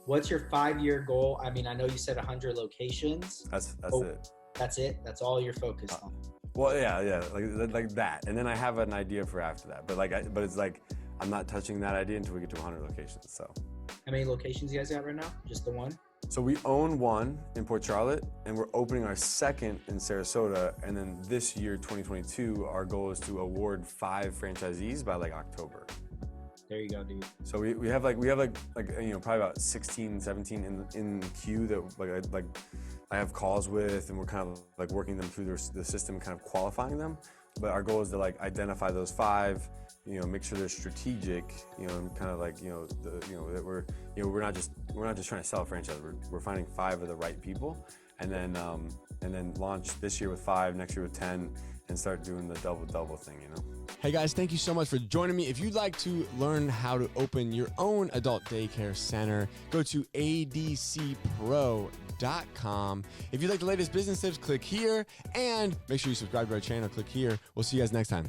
What's your 5-year goal? I mean, I know you said 100 locations. That's Oh, it. That's it? That's all you're focused on? Well, yeah, like that. And then I have an idea for after that. But it's like I'm not touching that idea until we get to 100 locations. So How many locations you guys got right now? Just the one? So we own one in Port Charlotte, and we're opening our second in Sarasota. And then this year, 2022, our goal is to award 5 franchisees by like October. There you go, dude. So we have probably about 16, 17 in queue that I have calls with, and we're kind of like working them through the system, kind of qualifying them. But our goal is to like identify those 5, make sure they're strategic, and kind of like that we're not just trying to sell a franchise. We're finding 5 of the right people, and then launch this year with 5, next year with 10, and start doing the double thing. Hey guys, thank you so much for joining me. If you'd like to learn how to open your own adult daycare center, go to adcpro.com. If you'd like the latest business tips, click here, and make sure you subscribe to our channel. Click here. We'll see you guys next time.